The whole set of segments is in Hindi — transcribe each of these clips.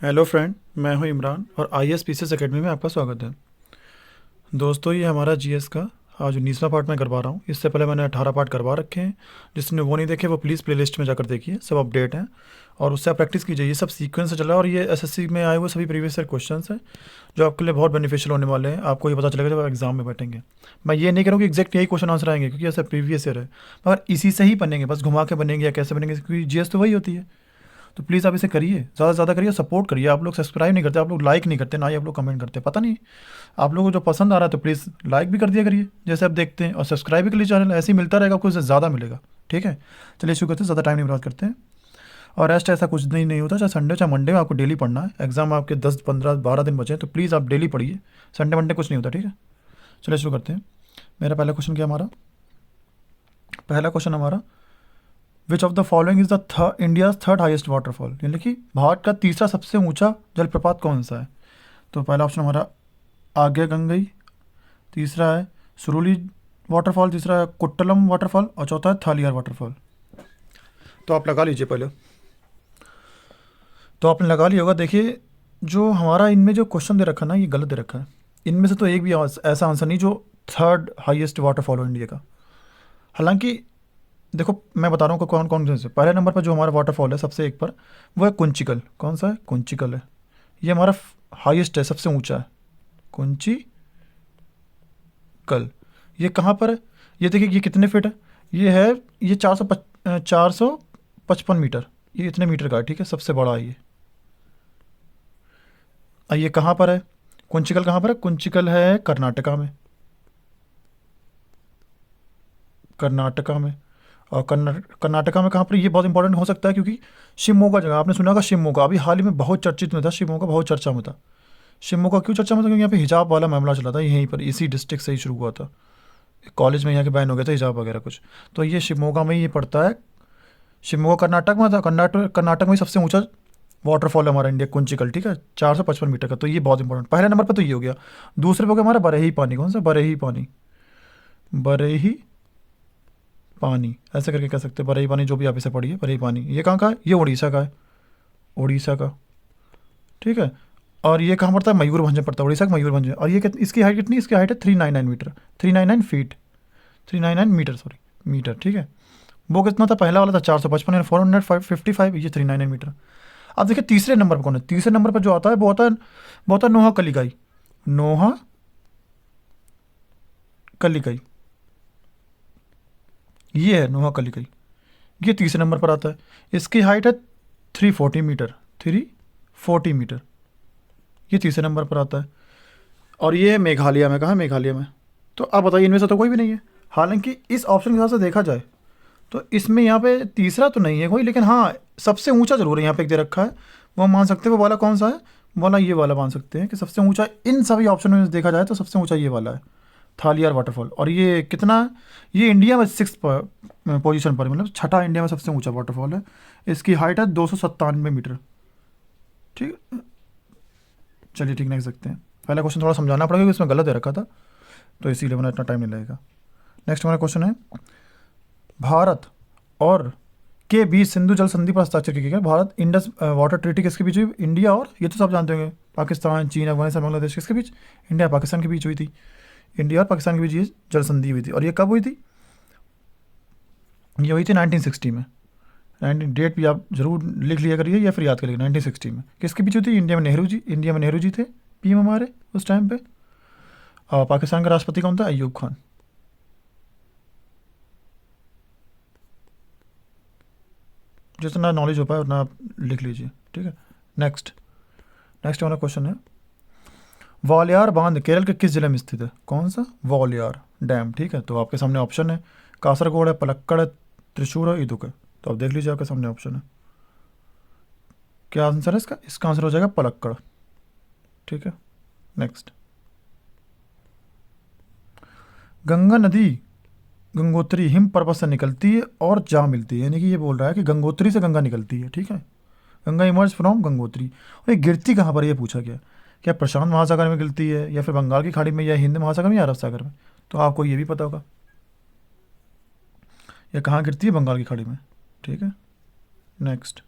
हेलो फ्रेंड, मैं हूं इमरान और I S P C S academy में आपका स्वागत है। दोस्तों, ये हमारा जी एस का आज 19वां पार्ट मैं करवा रहा हूँ। इससे पहले मैंने 18 पार्ट करवा रखे हैं। जिसने वो नहीं देखे वो प्लीज़ प्लेलिस्ट में जाकर देखिए, सब अपडेट हैं और उससे आप प्रैक्टिस कीजिए। ये सब सीक्वेंस से चल रहा है और ये एसएससी में आए हुए सभी प्रीवियस ईयर क्वेश्चन हैं जो आपके लिए बहुत बेनिफिशियल होने वाले हैं। आपको ये पता चलेगा जब आप एग्जाम में बैठेंगे। मैं ये नहीं कह रहा हूँ कि एग्जैक्ट यही क्वेश्चन आंसर आएंगे, क्योंकि ऐसा प्रीवियस ईयर है, मगर इसी से ही बनेंगे। बस घुमा के बनेंगे या कैसे बनेंगे, क्योंकि जीएस तो वही होती है। तो प्लीज़ आप इसे करिए, ज़्यादा से ज़्यादा करिए, सपोर्ट करिए। आप लोग सब्सक्राइब नहीं करते, आप लोग लाइक नहीं करते, ना ही आप लोग कमेंट करते। पता नहीं आप लोगों को जो पसंद आ रहा है तो प्लीज़ लाइक भी कर दिया करिए जैसे आप देखते हैं, और सब्सक्राइब भी कर लीजिए। चैनल ऐसे ही मिलता रहेगा, आपको इससे ज़्यादा मिलेगा। ठीक है, चलिए शुरू करते हैं, ज़्यादा टाइम नहीं बर्बाद करते हैं। और रेस्ट ऐसा कुछ नहीं होता, चाहे संडे चाहे मंडे में आपको डेली पढ़ना है। एग्जाम आपके 10 15 12 दिन बचे हैं, तो प्लीज़ आप डेली पढ़िए। संडे मंडे कुछ नहीं होता, ठीक है। चलिए शुरू करते हैं। मेरा पहला क्वेश्चन क्या, हमारा पहला क्वेश्चन हमारा, विच of the following is the India third highest waterfall, यानी कि भारत का तीसरा सबसे ऊंचा जलप्रपात कौन सा है। तो पहला ऑप्शन हमारा आगे गंगई, तीसरा है सुरुली वाटरफॉल, तीसरा है कुट्टलम वाटरफॉल और चौथा है थालियार वाटरफॉल। तो आप लगा लीजिए पहले। तो आपने लगा लिया होगा। देखिए, जो हमारा इनमें जो क्वेश्चन दे रखा है ना, ये गलत दे रखा है। इनमें से तो एक भी ऐसा आंसर नहीं जो थर्ड हाईएस्ट वाटरफॉल हो इंडिया का। हालांकि देखो, मैं बता रहा हूँ कि कौन कौन से। पहले नंबर पर जो हमारा वाटरफॉल है सबसे एक पर, वो है कुंचिकल। कौन सा है? कुंचिकल है। ये हमारा हाईएस्ट है, सबसे ऊंचा है, कुंचिकल। ये कहाँ पर है? ये देखिए, ये कितने फीट है? ये है, ये 455 मीटर। ये इतने मीटर का है, ठीक है, सबसे बड़ा है ये। और ये कहाँ पर है? कुंचिकल कहाँ पर है? कुंचिकल है कर्नाटका में। कर्नाटका में। और कर्नाटका में कहाँ पर? ये बहुत इंपॉर्टेंट हो सकता है, क्योंकि शिवमोगा जगह आपने सुना होगा। शिवमोगा अभी हाल ही में बहुत चर्चित में था, शिवमोगा बहुत चर्चा में था। शिवमोगा क्यों चर्चा में था? क्योंकि यहाँ पे हिजाब वाला मामला चला था, यहीं पर इसी डिस्ट्रिक्ट से ही शुरू हुआ था। कॉलेज में यहाँ के बैन हो गया था हिजाब वगैरह कुछ। तो ये शिवमोगा में ही ये पड़ता है। शिवमोगा कर्नाटक में था। कर्नाटक में ही सबसे ऊंचा वाटरफॉल है हमारा इंडिया, कुंचिकल, ठीक है, 455 मीटर का। तो ये बहुत इंपॉर्टेंट, पहले नंबर पर तो ये हो गया। दूसरे पे हो गया हमारा बरही पानी। कौन सा? बरही पानी। बरही पानी ऐसे करके कह सकते हैं, बरही पानी, जो भी आप इसे पढ़िए, बरही पानी। ये कहाँ का है? ये उड़ीसा का है, उड़ीसा का, ठीक है। और ये कहाँ पड़ता है? मयूरभंज में पड़ता है, उड़ीसा का मयूरभंज में। और ये इसकी हाइट कितनी? इसकी हाइट है 399 metre, 399 feet, 399 metre, sorry, metre, ठीक है। वो कितना था? पहला वाला था 455, 455, ये 399 मीटर। अब देखिए तीसरे नंबर पर कौन है? तीसरे नंबर पर जो आता है वो होता है नोहा कलिकाई। नोहा कलिकाई, ये है नोहा कलिकाई। ये तीसरे नंबर पर आता है। इसकी हाइट है 340 मीटर, 340 मीटर। ये तीसरे नंबर पर आता है। और ये मेघालय में। कहाँ है? मेघालय में। तो आप बताइए, इनमें से तो कोई भी नहीं है। हालांकि इस ऑप्शन के हिसाब से देखा जाए तो इसमें यहाँ पे तीसरा तो नहीं है कोई, लेकिन हाँ, सबसे ऊंचा जरूर है यहाँ पे एक दे रखा है। वो मान सकते हैं। वो वाला कौन सा है? वो वाला, ये वाला मान सकते हैं कि सबसे ऊंचा इन सभी ऑप्शन में देखा जाए तो सबसे ऊंचा ये वाला है, थालियार वाटरफॉल। और ये कितना है? ये इंडिया में 6 पोजीशन पर, मतलब छठा इंडिया में सबसे ऊंचा वाटरफॉल है। इसकी हाइट है 297 मीटर, ठीक है। चलिए, ठीक, नहीं सकते हैं। पहला क्वेश्चन थोड़ा समझाना पड़ेगा, क्योंकि इसमें गलत दे रखा था, तो इसीलिए मैंने इतना टाइम नहीं लगेगा। नेक्स्ट हमारा क्वेश्चन है, भारत और के बीच सिंधु जल संधि पर हस्ताक्षर किए गए। भारत इंडस वाटर ट्रीटी किसके बीच हुई? इंडिया और, ये तो सब जानते होंगे, पाकिस्तान, चीन, अफगानिस्तान, बांग्लादेश, किसके बीच? इंडिया पाकिस्तान के बीच हुई थी। इंडिया और पाकिस्तान के बीच ये जल संधि हुई थी। और ये कब हुई थी? ये हुई थी 1960 में। 19 डेट भी आप जरूर लिख लिया करिए या फिर याद करिए। 1960 में किसके बीच हुई थी? इंडिया में नेहरू जी थे पीएम हमारे उस टाइम पे। और पाकिस्तान का राष्ट्रपति कौन था? अयूब खान। जितना नॉलेज हो पाए उतना आप लिख लीजिए, ठीक है। नेक्स्ट नेक्स्ट हमारा क्वेश्चन है, वालियार बांध केरल के किस जिले में स्थित है? कौन सा? वालियार डैम, ठीक है। तो आपके सामने ऑप्शन है, कासरगोड है, पलक्कड़ है, त्रिशूर है, इदुक है। तो आप देख लीजिए, आपके सामने ऑप्शन है। क्या आंसर है इसका? इसका आंसर हो जाएगा पलक्कड़, ठीक है। नेक्स्ट, गंगा नदी गंगोत्री हिम पर्वत से निकलती है और जा मिलती है, यानी कि ये बोल रहा है कि गंगोत्री से गंगा निकलती है, ठीक है। Ganga emerge from Gangotri. और ये गिरती कहाँ पर है, ये पूछा गया। क्या प्रशांत महासागर में गिरती है, या फिर बंगाल की खाड़ी में, या हिंद महासागर में, या अरब सागर में? तो आपको ये भी पता होगा, ये कहाँ गिरती है? बंगाल की खाड़ी में, ठीक है। नेक्स्ट,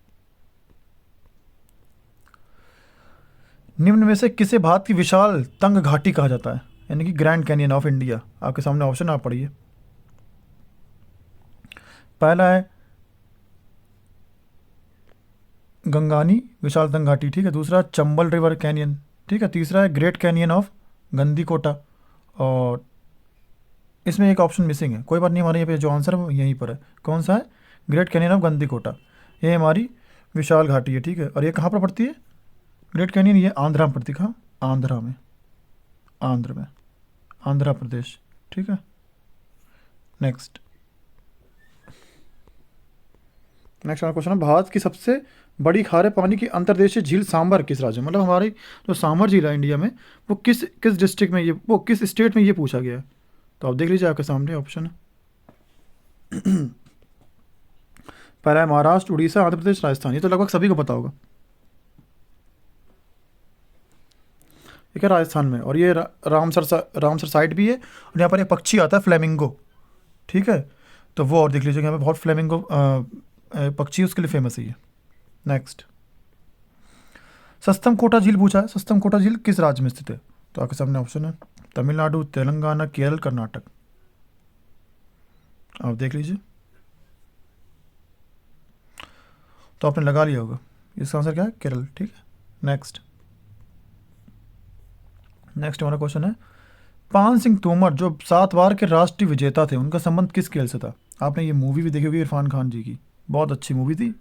निम्न में से किसे भारत की विशाल तंग घाटी कहा जाता है, यानी कि ग्रैंड कैनियन ऑफ इंडिया? आपके सामने ऑप्शन आप पढ़िए। पहला है गंगानी विशाल तंग घाटी, ठीक है। दूसरा चंबल रिवर कैनियन, ठीक है। तीसरा है ग्रेट कैनियन ऑफ गंदीकोटा। और इसमें एक ऑप्शन मिसिंग है, कोई बात नहीं, हमारे यहाँ पे जो आंसर है वो यहीं पर है। कौन सा है? Great canyon of Gandikota. ये हमारी विशाल घाटी है, ठीक है। और ये कहाँ पर पड़ती है ग्रेट कैनियन? ये आंध्रा में पड़ती है। कहाँ? आंध्रा में, आंध्र में, आंध्र प्रदेश, ठीक है। नेक्स्ट नेक्स्ट हमारा क्वेश्चन है, भारत की सबसे बड़ी खारे पानी की अंतर्देशीय झील सांबर किस राज्य में? मतलब हमारी जो सांबर झील है इंडिया में, वो किस किस डिस्ट्रिक्ट में, ये वो किस स्टेट में, ये पूछा गया है। तो आप देख लीजिए, आपके सामने ऑप्शन है। पहला है महाराष्ट्र, उड़ीसा, आंध्र प्रदेश, राजस्थान। ये तो लगभग सभी को पता होगा। ठीक है, राजस्थान में। और ये रामसर साइट भी है। और यहाँ पर एक पक्षी आता है फ्लेमिंगो, ठीक है। तो वो और देख लीजिए, यहाँ पे बहुत फ्लेमिंगो पक्षी उसके लिए फेमस है ये। नेक्स्ट, सस्तम कोटा झील पूछा है। सस्तम कोटा झील किस राज्य में स्थित है? तो आपके सामने ऑप्शन है तमिलनाडु, तेलंगाना, केरल, कर्नाटक। आप देख लीजिए, तो आपने लगा लिया होगा। इसका आंसर क्या है? केरल, ठीक है। नेक्स्ट हमारा क्वेश्चन है, पान सिंह तोमर जो 7 बार के राष्ट्रीय विजेता थे, उनका संबंध किस खेल से था? आपने ये मूवी भी देखी होगी इरफान खान जी की, बहुत अच्छी मूवी थी।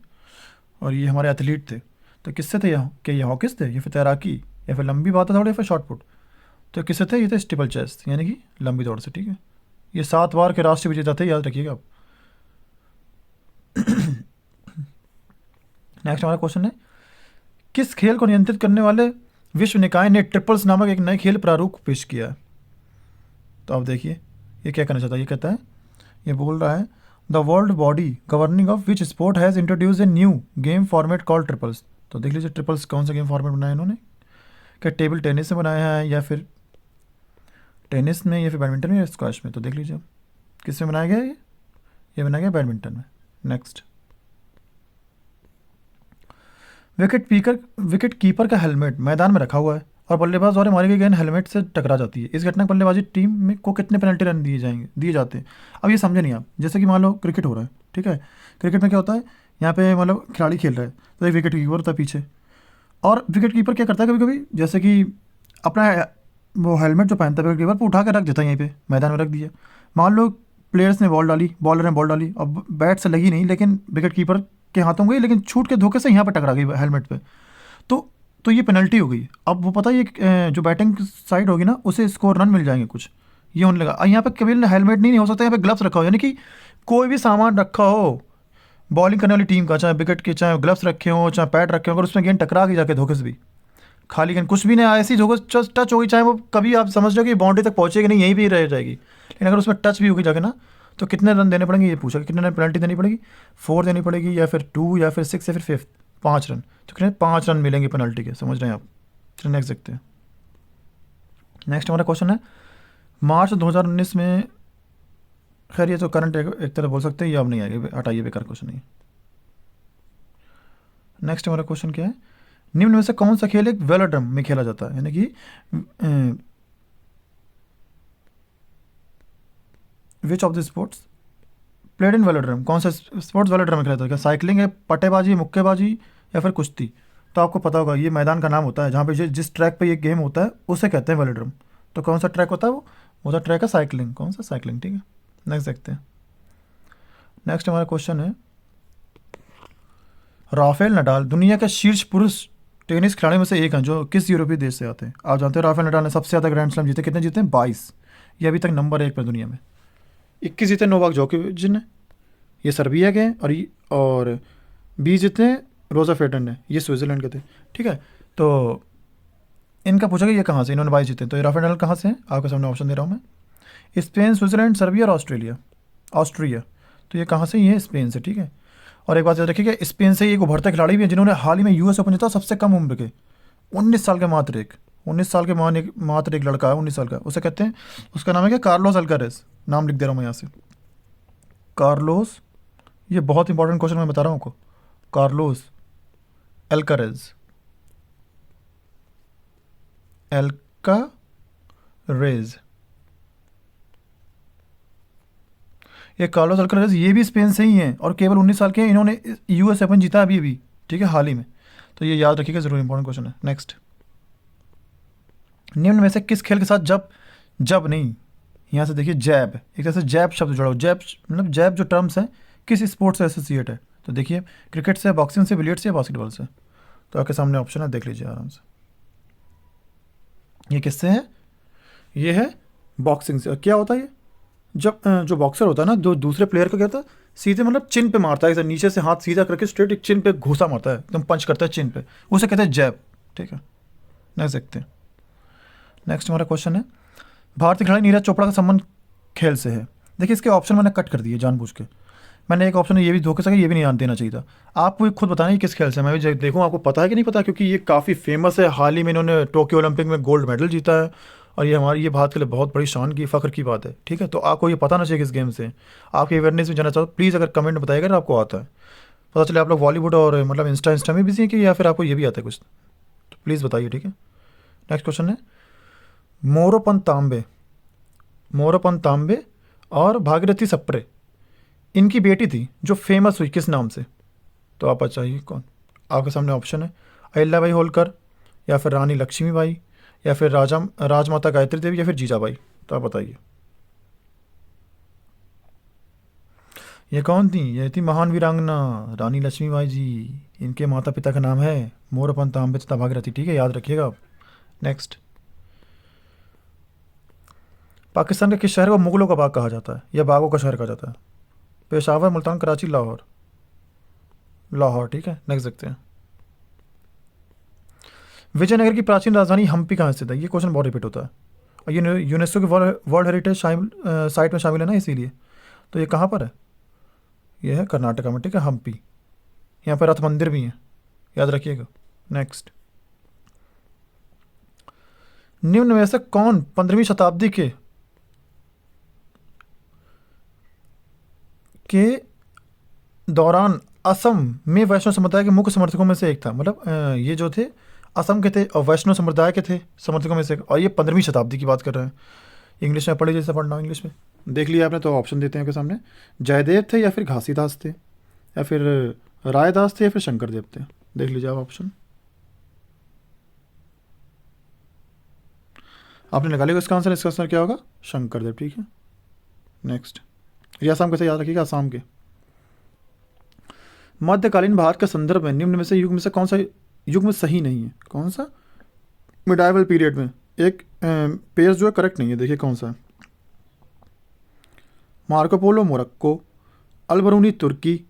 और ये हमारे एथलीट थे, तो किससे थे? यहाँ क्या ये हॉकिस थे, या फिर तैराकी, या फिर लंबी बात है थोड़ी, या फिर शॉर्ट पुट? तो किससे थे? ये थे स्टीपल चेस, यानी कि लंबी दौड़ से, ठीक है। ये 7 बार के राष्ट्रीय विजेता थे, याद रखिएगा आप। नेक्स्ट हमारा क्वेश्चन है, किस खेल को नियंत्रित करने वाले विश्व निकाय ने ट्रिपल्स नामक एक नए खेल प्रारूप पेश किया है? तो आप देखिए, ये क्या करना चाहता है। ये कहता है, ये बोल रहा है, the world body governing of which sport has introduce a new game format called triples. तो देख लीजिए, ट्रिपल्स कौन सा गेम फॉर्मेट बनाया इन्होंने? क्या टेबल टेनिस में बनाया है, या फिर टेनिस में, या फिर बैडमिंटन में, या स्क्वैश में? तो देख लीजिए किस में बनाया गया है। ये बनाया गया बैडमिंटन में। नेक्स्ट, विकेट कीपर का हेलमेट मैदान में रखा हुआ है और बल्लेबाज द्वारा मारी गई गेंद हेलमेट से टकरा जाती है। इस घटना की बल्लेबाजी टीम में को कितने पेनल्टी रन दिए जाते हैं? अब ये समझे नहीं आप। जैसे कि मान लो क्रिकेट हो रहा है, ठीक है। क्रिकेट में क्या होता है, यहाँ पे मतलब खिलाड़ी खेल रहा है, तो एक विकेट कीपर होता है पीछे। और विकेट कीपर क्या करता है, कभी कभी जैसे कि अपना वो हेलमेट जो पहनता है विकेट कीपर, वो उठा कर रख देता है यहीं पे, मैदान में रख दिया। मान लो प्लेयर्स ने बॉल डाली, बॉलर ने बॉल डाली, अब बैट से लगी नहीं, लेकिन विकेट कीपर के हाथों गई, लेकिन छूट के धोखे से यहाँ पर टकरा गई हेलमेट पे, तो ये पेनल्टी हो गई। अब वो पता है, ये जो बैटिंग साइड होगी ना, उसे स्कोर रन मिल जाएंगे कुछ, ये होने लगा। यहाँ पे कभी हेलमेट नहीं हो सकता, यहाँ पे ग्लव्स रखा हो, यानी कि कोई भी सामान रखा हो बॉलिंग करने वाली टीम का, चाहे विकेट के, चाहे ग्लव्स रखे हो, चाहे पैड रखे हो, अगर उसमें गेंद टकरा गई जाके धोखे से भी, खाली गेंद कुछ भी नहीं आया, ऐसी धोखे टच होगी, चाहे वो कभी आप समझ लो कि बाउंड्री तक पहुंचेगी नहीं, यहीं भी रह जाएगी, लेकिन अगर उसमें टच भी होगी जाके ना, तो कितने रन देने पड़ेंगे? ये पूछा कि कितने रन पेनल्टी देनी पड़ेगी, 4 देनी पड़ेगी, या फिर 2, या फिर 6, या फिर 5, 5 रन। तो कितने? 5 रन मिलेंगे पेनल्टी के, समझ रहे हैं आप। चलिए नेक्स्ट देखते हैं। नेक्स्ट हमारा क्वेश्चन है, मार्च 2019 में, खैर ये तो करंट एक तरह बोल सकते हैं, ये अब नहीं आएगा, हटाइए, बेकार क्वेश्चन नहीं है। नेक्स्ट हमारा क्वेश्चन क्या है, निम्न में से कौन सा खेल एक वेलोड्रम में खेला जाता है? यानी कि which of the sports played in velodrome, कौन सा स्पोर्ट्स वेलोड्रम में खेला जाता है? साइकिलिंग है, पट्टेबाजी, मुक्केबाजी, या फिर कुश्ती? तो आपको पता होगा, ये मैदान का नाम होता है जहाँ पे जिस ट्रैक पे ये गेम होता है उसे कहते हैं वेलोड्रम। तो कौन सा ट्रैक होता है? वो सा ट्रैक है साइकिलिंग। कौन सा? साइकिलिंग, ठीक है। नेक्स्ट देखते हैं। नेक्स्ट हमारा क्वेश्चन है, राफेल नडाल दुनिया के शीर्ष पुरुष टेनिस खिलाड़ी में से एक हैं जो किस यूरोपीय देश से आते हैं? आप जानते हैं राफेल नडाल ने सबसे ज़्यादा ग्रैंड स्लैम जीते, कितने जीते हैं? 22। ये अभी तक नंबर 1 पर दुनिया में। 21 जीते नोवाक जोकोविच ने, ये सर्बिया के हैं। और 20 जीते हैं रोजा फेडरर ने, ये स्विट्ज़रलैंड के थे, ठीक है। तो इनका पूछा कि ये कहाँ से, इन्होंने 22 जीते, तो ये राफेल नडाल कहाँ से हैं? आपके सामने ऑप्शन दे रहा हूँ मैं, स्पेन, स्विट्ज़रलैंड, सर्बिया और ऑस्ट्रिया। तो ये कहाँ से? ये है स्पेन से, ठीक है। और एक बात याद रखिएगा, स्पेन से एक उभरते खिलाड़ी भी हैं जिन्होंने हाल ही में यूएस ओपन जीता, सबसे कम उम्र के, 19 साल के मात्र एक, 19 साल के मात्र एक लड़का है, 19 साल का, उसे कहते हैं, उसका नाम है क्या? Carlos Alcaraz. नाम लिख दे रहा हूँ मैं यहाँ से, कार्लोस, ये बहुत इंपॉर्टेंट क्वेश्चन मैं बता रहा हूँ आपको, कार्लोस अल्कारेज। अल्कारेज, ये कार्लोस अल्कारेज ये भी स्पेन से ही हैं और केवल 19 साल के हैं। इन्होंने यूएस ओपन जीता अभी अभी, ठीक है, हाल ही में। तो ये याद रखिएगा, जरूर इंपॉर्टेंट क्वेश्चन है। नेक्स्ट, निम्न में से किस खेल के साथ जब जब नहीं, यहाँ से देखिए जैब, एक तरह से जैब शब्द जुड़ा हो। जैब मतलब जैब जो टर्म्स हैं किस स्पोर्ट से एसोसिएट है, तो देखिए क्रिकेट से, बॉक्सिंग से, बिलियर्ड्स से या बास्केटबॉल से। तो आपके सामने ऑप्शन है, देख लीजिए आराम से। ये किससे है, ये है बॉक्सिंग से। और क्या होता है ये, जब जो बॉक्सर होता है ना, जो दूसरे प्लेयर को क्या होता है, सीधे मतलब चिन पे मारता है, ऐसे नीचे से हाथ सीधा करके स्ट्रेट एक चिन पे घुसा मारता है, एकदम पंच करता है चिन पे, उसे कहते हैं जैब, ठीक है। नेक्स्ट देखते हैं। नेक्स्ट हमारा क्वेश्चन है, भारतीय खिलाड़ी नीरज चोपड़ा का संबंध खेल से है। देखिए इसके ऑप्शन मैंने कट कर दिए जानबूझ के, मैंने एक ऑप्शन ये भी धोखे से, ये भी नहीं देना चाहिए था। आपको खुद बताना है किस खेल से, मैं भी देखूँ आपको पता है कि नहीं पता, क्योंकि ये काफ़ी फेमस है। हाल ही में इन्होंने टोक्यो ओलंपिक में गोल्ड मेडल जीता है और ये भारत के लिए बहुत बड़ी शान की, फ़ख्र की बात है, ठीक है। तो आपको ये पता ना चाहिए किस गेम से, आपकी अवेयरनेस भी जाना चाहो, प्लीज़ अगर कमेंट बताइएगा अगर आपको आता है। पता चले आप लोग बॉलीवुड और मतलब इंस्टा में बिजी हैं कि, या फिर आपको ये भी आता है कुछ, तो प्लीज़ बताइए, ठीक है। नेक्स्ट क्वेश्चन है, मोरोपंत तांबे और भागीरथी सप्रे, इनकी बेटी थी जो फेमस हुई किस नाम से। तो आप बताइए कौन। आपके सामने ऑप्शन है, अहिल्याबाई होलकर, या फिर रानी लक्ष्मीबाई, या फिर राजमाता गायत्री देवी, या फिर जीजाबाई। तो आप बताइए ये कौन थी। ये थी महान वीरांगना रानी लक्ष्मीबाई जी। इनके माता पिता का नाम है मोरोपंत तांबे तथा भागीरथी, ठीक है, याद रखिएगा आप। नेक्स्ट, पाकिस्तान के किस शहर को मुगलों का बाग कहा जाता है या बागों का शहर कहा जाता है। पेशावर, मुल्तान, कराची, लाहौर। लाहौर, ठीक है। नेक्स्ट देखते हैं, विजयनगर की प्राचीन राजधानी हम्पी कहाँ स्थित है। ये क्वेश्चन बहुत रिपीट होता है और ये यूनेस्को की वर्ल्ड हेरिटेज साइट में शामिल है ना, इसीलिए। तो ये कहाँ पर है, ये है कर्नाटका में, ठीक है, हम्पी। यहाँ पर रथ मंदिर भी है, याद रखिएगा। नेक्स्ट, निम्न में से कौन 15वीं शताब्दी के दौरान असम में वैष्णव समुदाय के मुख्य समर्थकों में से एक था। मतलब ये जो थे असम के थे और वैष्णव समुदाय के थे समर्थकों में से एक, और ये 15वीं शताब्दी की बात कर रहे हैं। इंग्लिश में पढ़े, जैसे पढ़ना इंग्लिश में देख लिया आपने। तो ऑप्शन देते हैं के सामने, जयदेव थे, या फिर घासीदास थे, या फिर रायदास थे, या फिर शंकरदेव थे। देख लीजिए आप ऑप्शन, आपने लगा लिया इसका आंसर। इसका आंसर क्या होगा, शंकरदेव, ठीक है। नेक्स्ट, ये असम कैसे याद रखिएगा, असम के। मध्यकालीन भारत के संदर्भ में निम्न में से युग में से कौन सा युग में सही नहीं है। कौन सा, मिडाइवल पीरियड में एक पेज जो है करेक्ट नहीं है। देखिए कौन सा है, मार्को पोलो मोरक्को, अल्बरूनी तुर्की,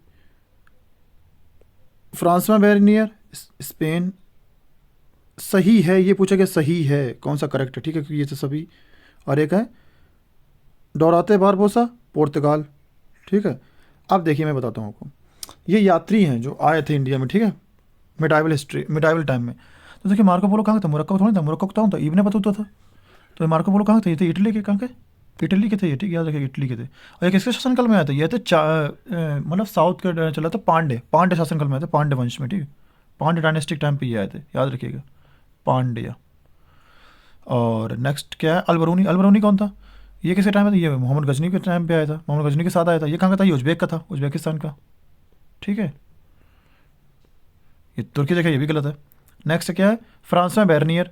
फ्रांसवा बेरनियर स्पेन। सही है, ये पूछा गया सही है कौन सा करेक्ट है, ठीक है, क्योंकि ये तो सभी। और एक है डोराते बारबोसा, पुर्तगाल, ठीक है। अब देखिए मैं बताता हूँ आपको, ये यात्री हैं जो आए थे इंडिया में, ठीक है, मिडाइवल टाइम में। तो देखिए मार्को पोलो कहाँ था, मोरक्को थोड़ा था, मोरक्को था, इब्ने बतूता था। तो ये मार्को पोलो कहाँ थे, ये थे इटली के, कहाँ के, इटली के थे ये, ठीक, याद रखिए इटली के थे। और ये किसके शासनकाल में आए थे, ये थे मतलब साउथ का चला था, पांडे शासनकाल में आए थे, पांडे वंश में, ठीक है, पांडे डायनेस्टिक टाइम पे ये आए थे, याद रखिएगा, पांड्या। और नेक्स्ट क्या है, अल्बरूनी कौन था, ये किसके टाइम में था, ये मोहम्मद गजनी के टाइम पे आया था, मोहम्मद गजनी के साथ आया था। ये कहाँ का था, ये उज्बेक का था, उज्बेकिस्तान का, ठीक है। ये तुर्की देखा, ये भी गलत है। नेक्स्ट क्या है, फ्रांस में बेरनियर,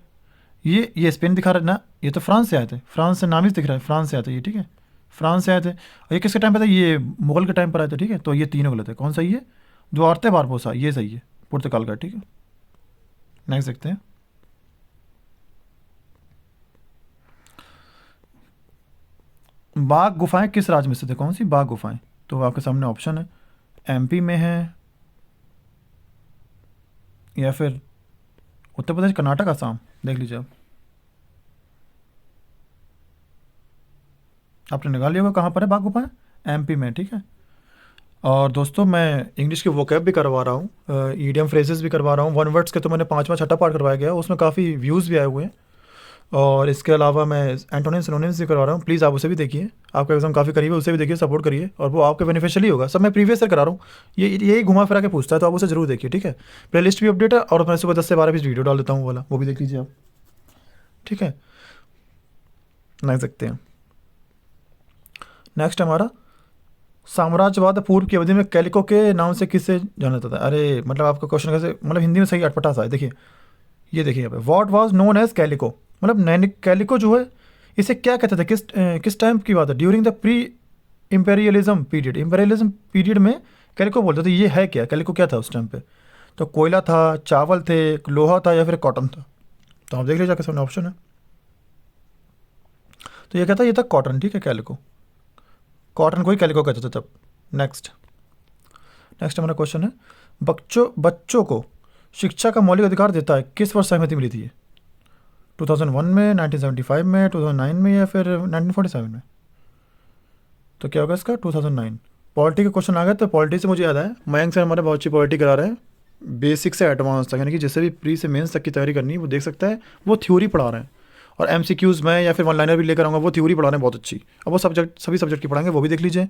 ये स्पेन दिखा रहा है ना, ये तो फ्रांस से आए थे, फ्रांस से नाम ही दिख रहा है, फ्रांस से आए थे ये, ठीक है, फ्रांस से आए थे। और ये किसके टाइम पे था, ये मुगल के टाइम पर आए थे, ठीक है। तो ये तीनों गलत है। कौन सही है, दुआर्ते बारबोसा, ये सही है, पुर्तगाल का, ठीक है। नेक्स्ट देखते हैं, बाघ गुफाएं किस राज्य में स्थित है। कौन सी बाघ गुफाएं, तो आपके सामने ऑप्शन है, एमपी में है, या फिर उत्तर प्रदेश, कर्नाटक, असम। देख लीजिए आप, आपने निकाल लिया होगा कहाँ पर है बाघ गुफाएं, एमपी में, ठीक है। और दोस्तों मैं इंग्लिश की वोकैब भी करवा रहा हूँ, ईडियम फ्रेजेस भी करवा रहा हूँ, वन वर्ड्स के तो मैंने 5वां 6ठा पार्ट करवाया गया, उसमें काफ़ी व्यूज़ भी आए हुए हैं। और इसके अलावा मैं एंटोनिम्स सिनोनिम्स भी करवा रहा हूँ, प्लीज़ आप उसे भी देखिए, आपका एग्जाम काफ़ी करीब है, उसे भी देखिए, सपोर्ट करिए, और वो आपके बेनिफिशियल ही होगा। सब मैं प्रीवियस से करा रहा हूँ, यही घुमा फिरा के पूछता है, तो आप उसे जरूर देखिए, ठीक है। प्लेलिस्ट भी अपडेट है, और मैं सुबह 10 से 12 बीच वीडियो डाल देता हूँ वाला, वो भी देख लीजिए आप। ठीक है, नहीं सकते हैं। नेक्स्ट हमारा साम्राज्यवाद पूर्व की अवधि में कैलिको के नाम से किससे जाना जाता था। अरे मतलब आपका क्वेश्चन कैसे, मतलब हिंदी में सही अटपटा सा है। देखिए ये देखिए यहाँ पे, what was known as calico, मतलब नैनिक कैलिको जो है इसे क्या कहते थे, किस टाइम की बात है, during the pre imperialism period. Imperialism period में कैलिको बोलते थे। ये है क्या, कैलिको क्या था उस टाइम पे, तो कोयला था, चावल थे, लोहा था या फिर कॉटन था। तो आप देख लीजिए कैसे ऑप्शन है। तो ये कहता है ये था कॉटन, ठीक है, कैलिको, कॉटन को ही कैलिको कहते थे तब। नेक्स्ट हमारा क्वेश्चन है, बच्चों को शिक्षा का मौलिक अधिकार देता है, किस वर्ष सहमति मिली थी ये, 2001 में, 1975 में, 2009 में या फिर 1947 में। तो क्या होगा इसका 2009। पॉलिटी का क्वेश्चन आ गया, तो पॉलिटी से मुझे याद है मयंक सर हमारे बहुत अच्छी पॉलिटी करा रहे हैं, बेसिक से एडवांस तक, यानी कि जिससे भी प्री से मेंस तक की तैयारी करनी है वो देख सकता है। वो थ्योरी पढ़ा रहे हैं, और एमसीक्यूज़ में या फिर वन लाइनर भी लेकर आऊँगा, वो थ्योरी पढ़ा रहे हैं बहुत अच्छी। अब वो सभी सब्जेक्ट की पढ़ाएंगे, वो भी देख लीजिए।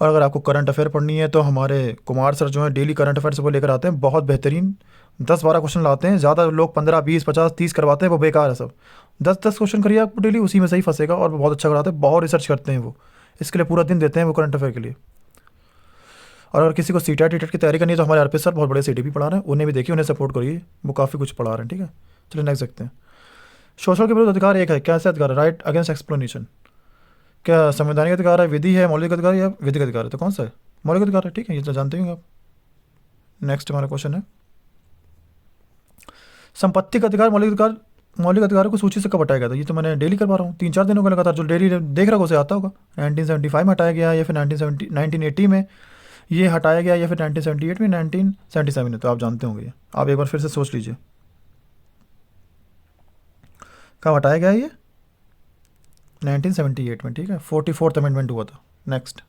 और अगर आपको करंट अफेयर पढ़नी है तो हमारे कुमार सर जो है डेली करंट अफेयर से वो लेकर आते हैं, बहुत बेहतरीन 10-12 क्वेश्चन लाते हैं। ज़्यादा लोग 15, 20, 50, 30 करवाते हैं, वो बेकार है सब। 10-10 क्वेश्चन करिए आप डेली, उसी में सही फंसेगा। और वो बहुत अच्छा कराते हैं, बहुत रिसर्च करते हैं वो, इसके लिए पूरा दिन देते हैं वो करंट अफेयर के लिए। और अगर किसी को सीटेट टीटेट की तैयारी करनी है तो हमारे आरपी सर बहुत बड़े सीटी भी पढ़ा रहे हैं, उन्हें भी देखिए, उन्हें सपोर्ट करिए, वो काफ़ी कुछ पढ़ा रहे हैं, ठीक है। चलिए नेक्स्ट देखते हैं। शोषण के विरुद्ध अधिकार एक है, कैसे अधिकार है, राइट अगेंस्ट एक्सप्लोनेशन। क्या संवैधानिक अधिकार है, विधि है, मौलिक अधिकार या विधिक अधिकार है, तो कौन सा है, मौलिक अधिकार है, ठीक है, ये तो जानते होंगे आप। नेक्स्ट हमारा क्वेश्चन है, संपत्ति का अधिकार, मौलिक अधिकारों को सूची से कब हटाया गया था। ये तो मैंने डेली करवा रहा हूँ, 3-4 दिनों का लगातार, जो डेली देख रहा होगा उसे आता होगा। 1975 में हटाया गया या फिर 1980 में ये हटाया गया या फिर 1978 में, 1977 में, तो आप जानते होंगे। आप एक बार फिर से सोच लीजिए कब हटाया गया ये, 1978 में, ठीक है, 44th अमेंडमेंट हुआ था। नेक्स्ट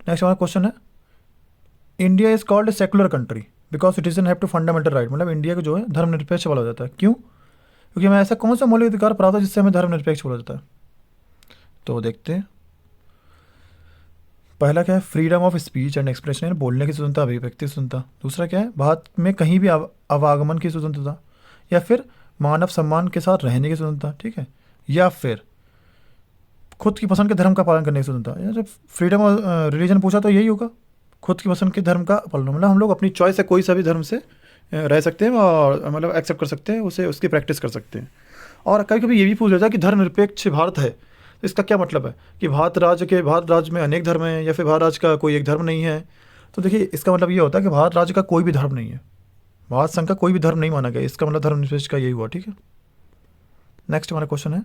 हमारा क्वेश्चन है, India is called a secular country because citizen have to fundamental right, मतलब इंडिया को जो है धर्मनिरपेक्ष बोला जाता है, क्यों, क्योंकि हमें ऐसा कौन सा मौलिक अधिकार प्राप्त है जिससे हमें धर्मनिरपेक्ष बोला जाता है। तो देखते हैं, पहला क्या है, freedom of speech and expression, यानी बोलने की स्वतंत्रता, अभिव्यक्ति स्वतंत्रता। दूसरा क्या है, भारत में कहीं भी आवागमन की स्वतंत्रता, या फिर मानव सम्मान के साथ रहने की स्वतंत्रता, ठीक है, या फिर खुद की पसंद के धर्म का पालन करने की स्वतंत्रता। या जब फ्रीडम ऑफ रिलीजन पूछा तो यही होगा, खुद की पसंद के धर्म का पालन, मतलब हम लोग अपनी चॉइस से कोई सा भी धर्म से रह सकते हैं और मतलब एक्सेप्ट कर सकते हैं उसे, उसकी प्रैक्टिस कर सकते हैं। और कभी कभी ये भी पूछ लेता है कि धर्मनिरपेक्ष भारत है, तो इसका क्या मतलब है कि भारत राज्य में अनेक धर्म हैं या फिर भारत राज्य का कोई एक धर्म नहीं है। तो देखिए इसका मतलब ये होता है कि भारत राज्य का कोई भी धर्म नहीं है, भारत संघ का कोई भी धर्म नहीं माना गया, इसका मतलब धर्मनिरपेक्ष का यही हुआ, ठीक है। नेक्स्ट हमारा क्वेश्चन है,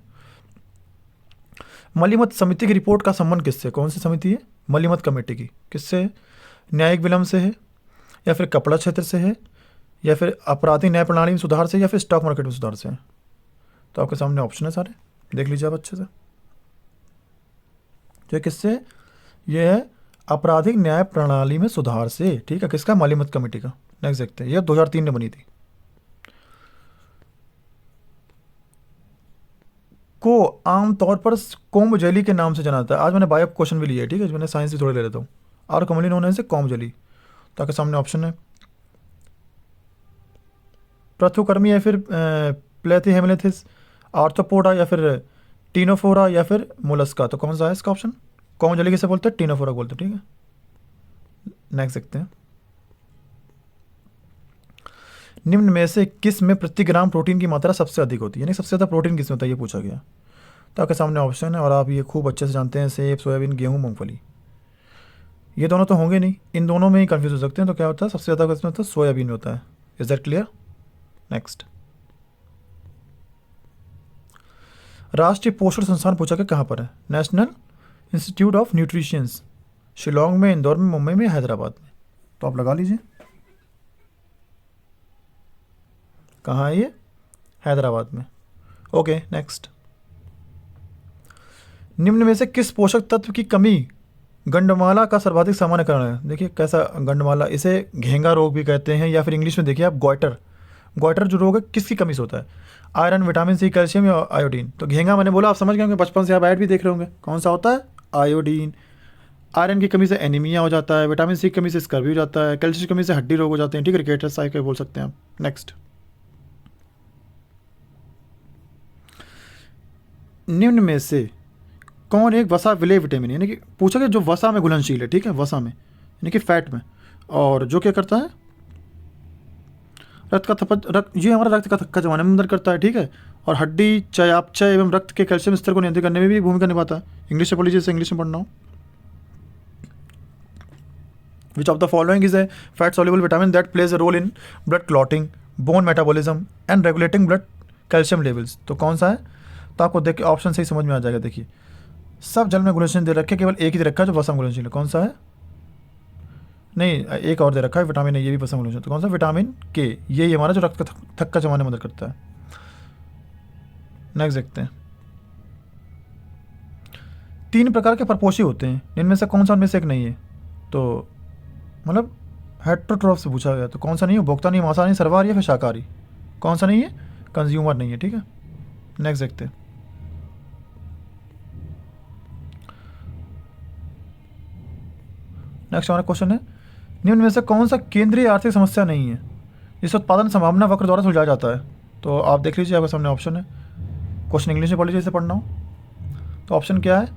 मलीमत समिति की रिपोर्ट का संबंध किससे, कौन सी समिति है, मलीमत कमेटी की, किससे, न्यायिक विलंब से है या फिर कपड़ा क्षेत्र से है या फिर आपराधिक न्याय प्रणाली में सुधार से या फिर स्टॉक मार्केट में सुधार से है। तो आपके सामने ऑप्शन है सारे, देख लीजिए आप अच्छे से। तो किससे, ये है आपराधिक न्याय प्रणाली में सुधार से, ठीक है, किसका, मलीमत कमेटी का। नेक्स्ट देखते हैं, यह 2003 में बनी थी। को आमतौर पर कोम्ब जेली के नाम से जाना जाता है। आज मैंने बायो क्वेश्चन भी लिया है, ठीक है, मैंने साइंस भी थोड़े ले लेता हूँ। और commonly known as comb jelly. तो आपके सामने ऑप्शन है, प्रथुकर्मी या फिर प्लेथिहेमलेथिस, आर्थ्रोपोडा या फिर टीनोफोरा या फिर मोलस्का। तो कौन सा है इसका ऑप्शन, कोम्ब जेली किसे बोलते हैं, टीनोफोरा बोलते हैं, ठीक है। नेक्स्ट देखते हैं, निम्न में से किस में प्रति ग्राम प्रोटीन की मात्रा सबसे अधिक होती है, यानी सबसे ज़्यादा प्रोटीन किस में होता है, ये पूछा गया। तो आपके सामने ऑप्शन है और आप ये खूब अच्छे से जानते हैं, सेब, सोयाबीन, गेहूँ, मूंगफली। ये दोनों तो होंगे नहीं, इन दोनों में ही कंफ्यूज हो सकते हैं। तो क्या होता है, सबसे ज़्यादा किसमें होता है, सोयाबीन में होता है। Is that clear. नेक्स्ट, राष्ट्रीय पोषण संस्थान पूछा कि कहाँ पर है, national institute of nutritions, Shillong में, इंदौर में, मुंबई में, हैदराबाद में। तो आप लगा लीजिए कहाँ है ये, हैदराबाद में। ओके नेक्स्ट, निम्न में से किस पोषक तत्व की कमी गंडमाला का सर्वाधिक सामान्य कारण है। देखिए कैसा गंडमाला, इसे घेंगा रोग भी कहते हैं या फिर इंग्लिश में देखिए आप गोइटर जो रोग है किसकी कमी से होता है, आयरन, विटामिन सी, कैल्शियम या आयोडीन। तो घेंगा मैंने बोला, आप समझ गए होंगे, बचपन से आप ऐड भी देख रहे होंगे, कौन सा होता है, आयोडीन। आयरन की कमी से एनीमिया हो जाता है, विटामिन सी की कमी से स्कर्वी हो जाता है, कैल्शियम की कमी से हड्डी रोग हो जाते हैं, ठीक है, रिकेटस टाइप के बोल सकते हैं आप। नेक्स्ट, निम्न में से कौन एक वसा विलेय विटामिन, यानी कि पूछा कि जो वसा में घुलनशील है, ठीक है, वसा में यानी कि फैट में, और जो क्या करता है रक्त का रक्त, ये हमारा रक्त का थक्का जमाने में मदद करता है, ठीक है, और हड्डी चयापचय एवं रक्त के कैल्शियम स्तर को नियंत्रित करने में भी भूमिका निभाता है। इंग्लिश से पढ़ लीजिए, इंग्लिश में पढ़ना हो। Which of the following is a fat soluble vitamin that plays a role in blood clotting, bone metabolism and regulating blood calcium levels. तो कौन सा है? तो आपको देख के ऑप्शन से ही समझ में आ जाएगा। देखिए सब जल में घुलनशील दे रखे, केवल एक ही दे रखा है जो वसा में घुलनशील है। कौन सा है? नहीं, एक और दे रखा है विटामिन ए, ये भी वसा में घुलनशील। तो कौन सा? विटामिन के, यही हमारा जो रक्त का थक्का जमाने में मदद करता है। नेक्स्ट देखते हैं। 3 प्रकार के परपोषी होते हैं, इनमें से कौन सा उनमें से एक नहीं है? तो मतलब हेट्रोट्रॉफ से पूछा गया, तो कौन सा नहीं है? उपभोक्ता नहीं, मांसाहारी, सर्वाहारी या फिर शाकाहारी? कौन सा नहीं है? कंज्यूमर नहीं है, ठीक है। नेक्स्ट देखते हैं। नेक्स्ट हमारा क्वेश्चन है, निम्न में से कौन सा केंद्रीय आर्थिक समस्या नहीं है जिसे उत्पादन संभावना वक्र द्वारा सुलझाया जाता है? तो आप देख लीजिए, आपके सामने ऑप्शन है। क्वेश्चन इंग्लिश में पढ़ लीजिए, इसे पढ़ना हो तो ऑप्शन क्या है?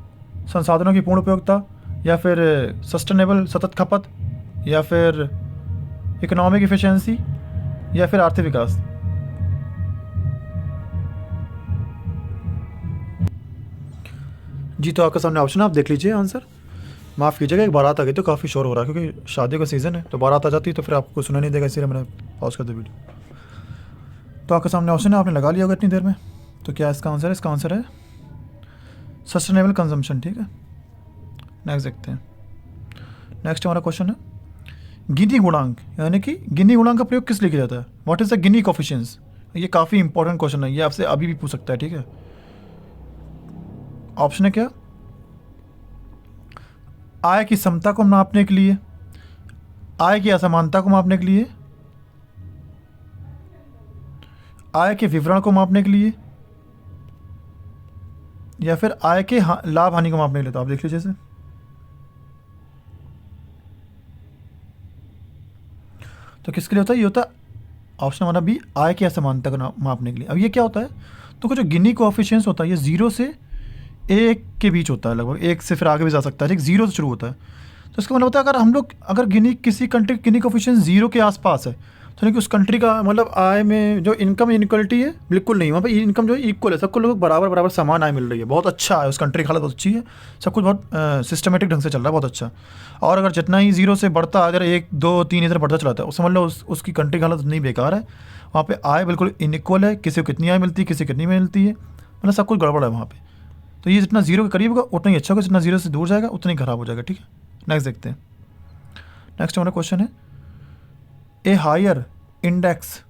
संसाधनों की पूर्ण उपयोगिता, या फिर सस्टेनेबल सतत खपत, या फिर इकोनॉमिक इफिशिएंसी, या फिर आर्थिक विकास। जी तो आपके सामने ऑप्शन है, आप देख लीजिए आंसर। माफ़ कीजिएगा, एक बारात आ गई तो काफ़ी शोर हो रहा है, क्योंकि शादी का सीज़न है, तो बारात आ जाती है तो फिर आपको सुना नहीं देगा, इसलिए मैंने पॉज कर दिया वीडियो। तो आपके सामने ऑप्शन है, आपने लगा लिया होगा इतनी देर में। तो क्या इसका आंसर है? इसका आंसर है सस्टेनेबल कंजम्पशन, ठीक है। नेक्स्ट देखते हैं। नेक्स्ट हमारा क्वेश्चन है, गिनी गुणांक, यानी कि गिनी गुणांक का प्रयोग किस लिए किया जाता है? व्हाट इज द गिनी कोफिशिएंस? ये काफ़ी इंपॉर्टेंट क्वेश्चन है, ये आपसे अभी भी पूछ सकता है, ठीक है। ऑप्शन है क्या? आय की समता को मापने के लिए, आय की असमानता को मापने के लिए, आय के विवरण को मापने के लिए, या फिर आय के लाभ हानि को मापने के लिए। तो आप देख लीजिए इसे। तो किसके लिए होता है? ये होता है ऑप्शन हमारा बी, आय की असमानता को मापने के लिए। अब ये क्या होता है? तो जो गिनी कोएफिशिएंस होता है, ये 0 से 1 के बीच होता है, लगभग 1 से फिर आगे भी जा सकता है, ठीक, 0 से शुरू होता है। तो इसका मतलब होता है अगर हम लोग, अगर गिनी किसी कंट्री गिनी कोएफिशिएंस 0 के आसपास है, तो यानी कि उस कंट्री का मतलब आय में जो इनकम इनक्वलिटी है बिल्कुल नहीं, वहाँ पे इनकम जो है इक्वल है, सबको लोग बराबर बराबर समान आय मिल रही है, बहुत अच्छा है, उस कंट्री की हालत बहुत अच्छी है, सब कुछ बहुत सिस्टमेटिक ढंग से चल रहा है, बहुत अच्छा। और अगर जितना ही 0 से बढ़ता है, अगर 1 2 3 इधर बढ़ता चलाता है, समझ लो उसकी कंट्री की हालत नहीं बेकार है, वहाँ पे आय बिल्कुल इनइक्वल है, किसी को कितनी आय मिलती है, किसी को कितनी मिलती है, मतलब सब कुछ गड़बड़ है वहाँ पे। तो ये जितना 0 के करीब होगा उतना ही अच्छा होगा, जितना 0 से दूर जाएगा उतना ही खराब हो जाएगा, ठीक है। नेक्स्ट देखते हैं। नेक्स्ट हमारा क्वेश्चन है, a higher index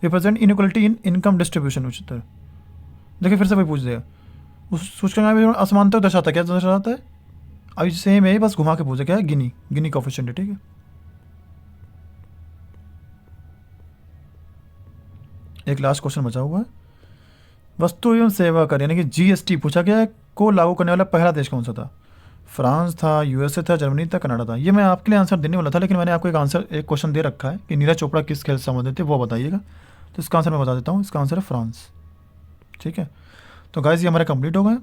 represent inequality in income distribution उच्च तरह। देखिए फिर से वही पूछ देगा, उस सूचकांक में असमानता दर्शाता है, क्या दर्शाता है? अभी सेम है, बस घुमा के पूछे, क्या है? गिनी कोएफिशिएंट है, ठीक है। एक लास्ट क्वेश्चन बचा हुआ है, वस्तु एवं सेवा कर यानी कि जीएसटी पूछा गया है, को लागू करने वाला पहला देश कौन सा था? फ्रांस था, यूएसए था, जर्मनी था, कनाडा था। ये मैं आपके लिए आंसर देने वाला था, लेकिन मैंने आपको एक क्वेश्चन दे रखा है कि नीरज चोपड़ा किस खेल से संबंधित थे, वो बताइएगा। तो इसका आंसर मैं बता देता हूँ, इसका आंसर है फ्रांस, ठीक है। तो गाइस ये हमारे कंप्लीट हो गए।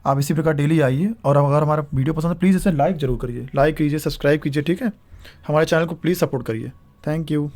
आप इसी प्रकार डेली आइए, और अगर हमारा वीडियो पसंद है प्लीज़ इसे लाइक जरूर करिए, लाइक कीजिए, सब्सक्राइब कीजिए, ठीक है। हमारे चैनल को प्लीज़ सपोर्ट करिए। Thank you.